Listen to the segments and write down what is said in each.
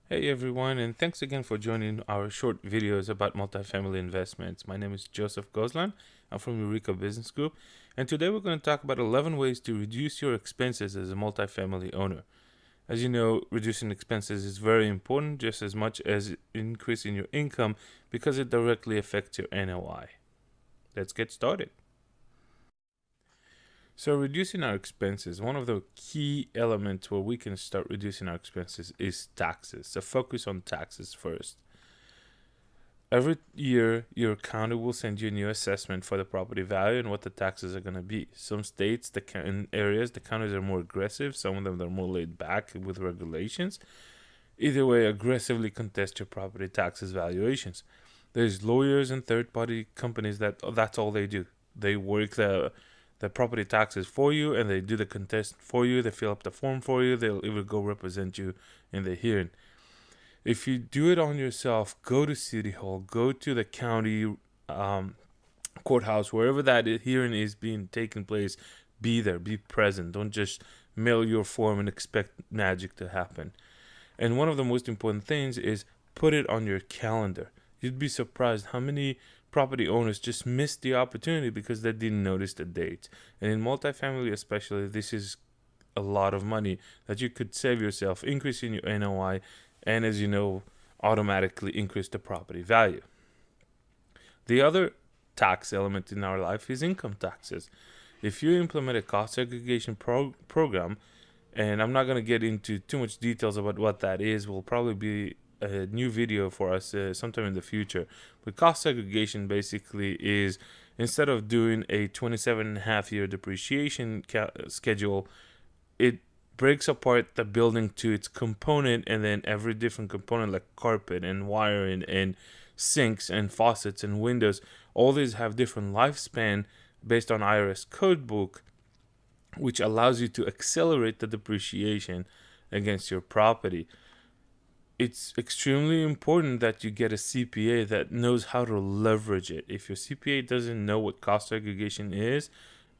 Hey everyone, and thanks again for joining our short videos about multifamily investments. My name is Joseph Gozlan. I'm from Eureka Business Group, and today we're going to talk about 11 ways to reduce your expenses as a multifamily owner. As you know, reducing expenses is very important just as much as increasing your income because it directly affects your NOI. Let's get started. So, reducing our expenses, one of the key elements where we can start reducing our expenses is taxes. So, focus on taxes first. Every year, your county will send you a new assessment for the property value and what the taxes are going to be. Some states, in areas, the counties are more aggressive. Some of them are more laid back with regulations. Either way, aggressively contest your property taxes valuations. There's lawyers and third-party companies that's all they do. They work the property taxes for you, and they do the contest for you. They fill up the form for you. They'll even go represent you in the hearing. If you do it on yourself, go to City Hall, go to the county courthouse, wherever that hearing is being taken place. Be there, be present. Don't just mail your form and expect magic to happen. And one of the most important things is put it on your calendar. You'd be surprised how many property owners just missed the opportunity because they didn't notice the date. And in multifamily, especially, this is a lot of money that you could save yourself, increasing your NOI, and as you know, automatically increase the property value. The other tax element in our life is income taxes. If you implement a cost segregation program, and I'm not going to get into too much details about what that is, will probably be a new video for us sometime in the future. But cost segregation basically is, instead of doing a 27.5 year depreciation schedule, it breaks apart the building to its component, and then every different component like carpet and wiring and sinks and faucets and windows, all these have different lifespan based on IRS code book, which allows you to accelerate the depreciation against your property. It's extremely important that you get a CPA that knows how to leverage it. If your CPA doesn't know what cost segregation is,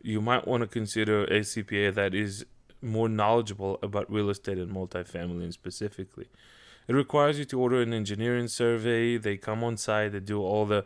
you might want to consider a CPA that is more knowledgeable about real estate and multifamily specifically. It requires you to order an engineering survey. They come on site, they do all the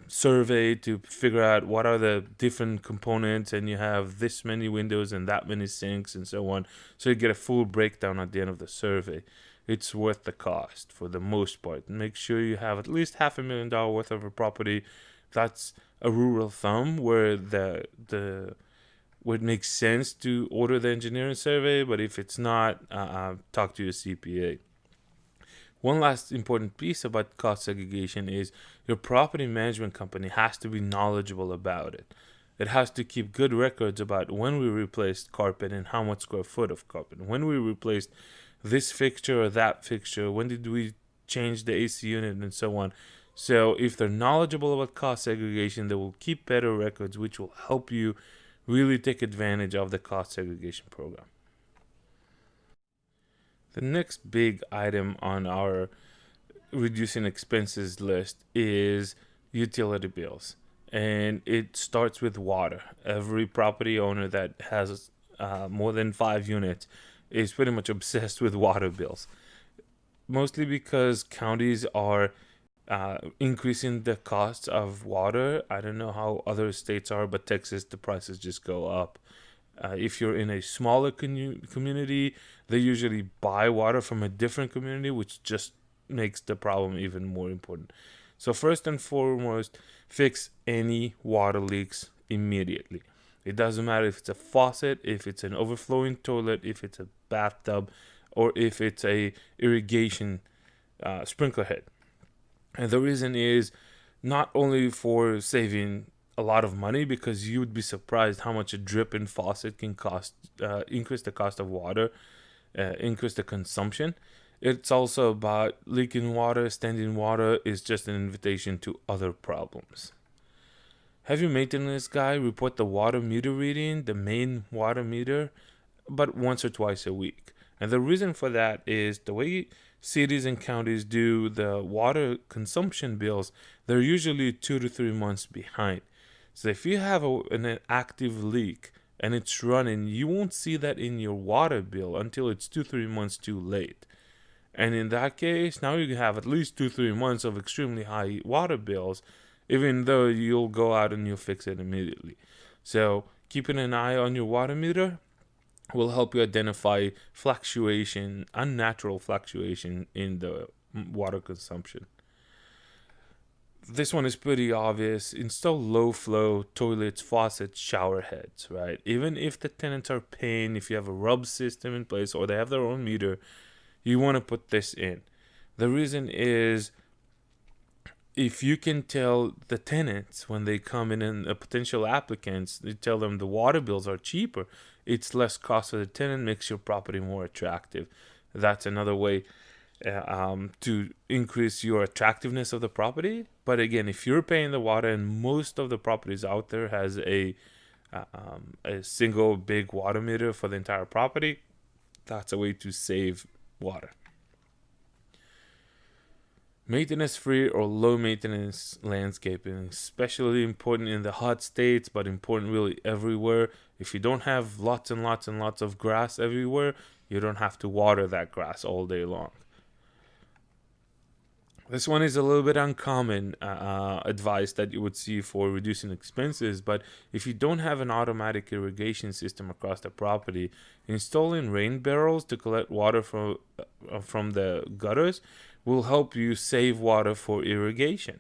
survey to figure out what are the different components, and you have this many windows and that many sinks and so on. So you get a full breakdown at the end of the survey. It's worth the cost for the most part. Make sure you have at least $500,000 worth of a property. That's a rule of thumb where where it makes sense to order the engineering survey, but if it's not, talk to your CPA. One last important piece about cost segregation is your property management company has to be knowledgeable about it. It has to keep good records about when we replaced carpet and how much square foot of carpet, when we replaced this fixture or that fixture, when did we change the AC unit, and so on. So if they're knowledgeable about cost segregation, they will keep better records, which will help you really take advantage of the cost segregation program. The next big item on our reducing expenses list is utility bills. And it starts with water. Every property owner that has more than 5 units is pretty much obsessed with water bills. Mostly because counties are increasing the costs of water. I don't know how other states are, but Texas, the prices just go up. If you're in a smaller community, they usually buy water from a different community, which just makes the problem even more important. So first and foremost, fix any water leaks immediately. It doesn't matter if it's a faucet, if it's an overflowing toilet, if it's a bathtub, or if it's a irrigation sprinkler head. And the reason is not only for saving a lot of money, because you would be surprised how much a drip in faucet can cost, increase the cost of water, increase the consumption. It's also about leaking water. Standing water is just an invitation to other problems. Have your maintenance guy report the water meter reading, the main water meter, but once or twice a week. And the reason for that is the way cities and counties do the water consumption bills, they're usually 2 to 3 months behind. So if you have an active leak and it's running, you won't see that in your water bill until it's 2 3 months too late. And in that case, now you can have at least 2-3 months of extremely high water bills, even though you'll go out and you'll fix it immediately. So keeping an eye on your water meter will help you identify fluctuation, unnatural fluctuation in the water consumption. This one is pretty obvious. Install low flow toilets, faucets, shower heads, right? Even if the tenants are paying, if you have a rub system in place or they have their own meter, you want to put this in. The reason is, if you can tell the tenants when they come in and potential applicants, you tell them the water bills are cheaper, it's less cost for the tenant, makes your property more attractive. That's another way to increase your attractiveness of the property. But again, if you're paying the water, and most of the properties out there has a single big water meter for the entire property, that's a way to save water. Maintenance free or low maintenance landscaping, especially important in the hot states, but important really everywhere. If you don't have lots and lots and lots of grass everywhere, you don't have to water that grass all day long. This one is a little bit uncommon advice that you would see for reducing expenses, but if you don't have an automatic irrigation system across the property, installing rain barrels to collect water from the gutters will help you save water for irrigation.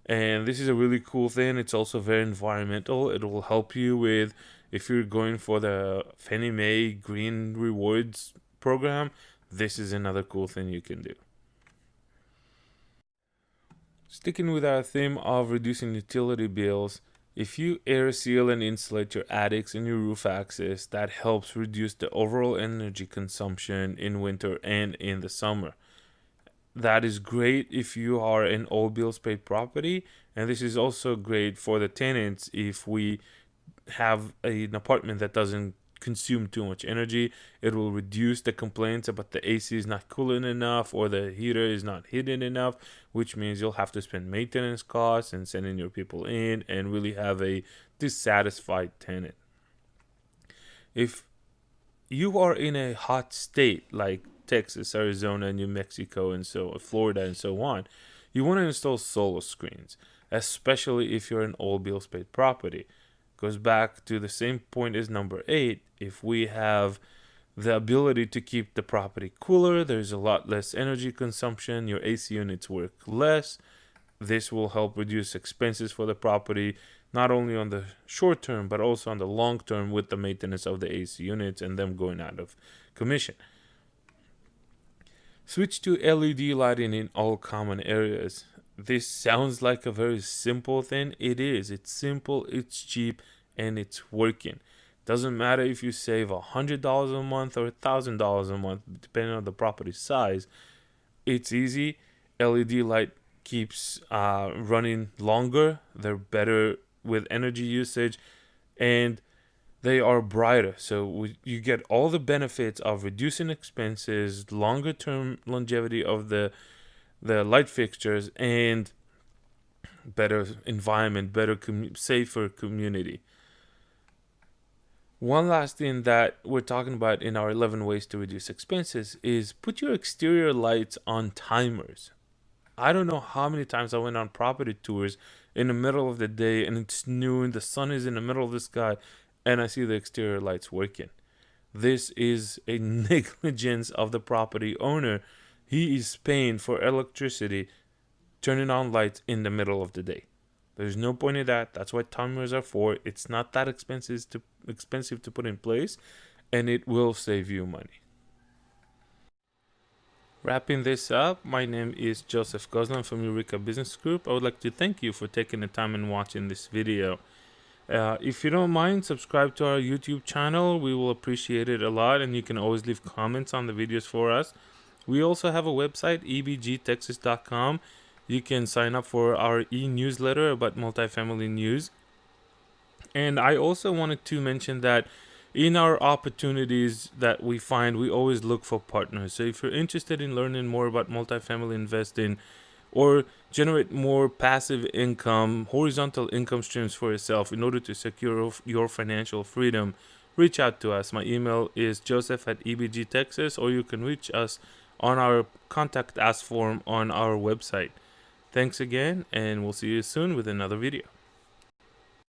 And this is a really cool thing. It's also very environmental. It will help you with, if you're going for the Fannie Mae Green Rewards program, this is another cool thing you can do. Sticking with our theme of reducing utility bills, if you air seal and insulate your attics and your roof access, that helps reduce the overall energy consumption in winter and in the summer. That is great if you are an all bills paid property, and this is also great for the tenants if we have an apartment that doesn't consume too much energy. It will reduce the complaints about the AC is not cooling enough or the heater is not heating enough, which means you'll have to spend maintenance costs and sending your people in and really have a dissatisfied tenant. If you are in a hot state like Texas, Arizona, New Mexico, and so Florida, and so on, you want to install solar screens, especially if you're an all bills paid property. Goes back to the same point as number 8. If we have the ability to keep the property cooler, there's a lot less energy consumption, your AC units work less. This will help reduce expenses for the property, not only on the short term, but also on the long term with the maintenance of the AC units and them going out of commission. Switch to LED lighting in all common areas. This sounds like a very simple thing. It is. It's simple, it's cheap, and it's working. Doesn't matter if you save $100 a month or $1,000 a month, depending on the property size. It's easy. LED light keeps running longer. They're better with energy usage, and they are brighter. So you get all the benefits of reducing expenses, longer term longevity of the light fixtures, and better environment, better safer community. One last thing that we're talking about in our 11 ways to reduce expenses is put your exterior lights on timers. I don't know how many times I went on property tours in the middle of the day and it's noon, the sun is in the middle of the sky, and I see the exterior lights working. This is a negligence of the property owner. He is paying for electricity, turning on lights in the middle of the day. There's no point in that. That's what timers are for. It's not that expensive to put in place, and it will save you money. Wrapping this up, my name is Joseph Goslan from Eureka Business Group. I would like to thank you for taking the time and watching this video. If you don't mind, subscribe to our YouTube channel. We will appreciate it a lot, and you can always leave comments on the videos for us. We also have a website, ebgtexas.com. You can sign up for our e-newsletter about multifamily news. And I also wanted to mention that in our opportunities that we find, we always look for partners. So if you're interested in learning more about multifamily investing or generate more passive income, horizontal income streams for yourself in order to secure your financial freedom, reach out to us. My email is joseph@ebgtexas, or you can reach us on our contact us form on our website. Thanks again, and we'll see you soon with another video.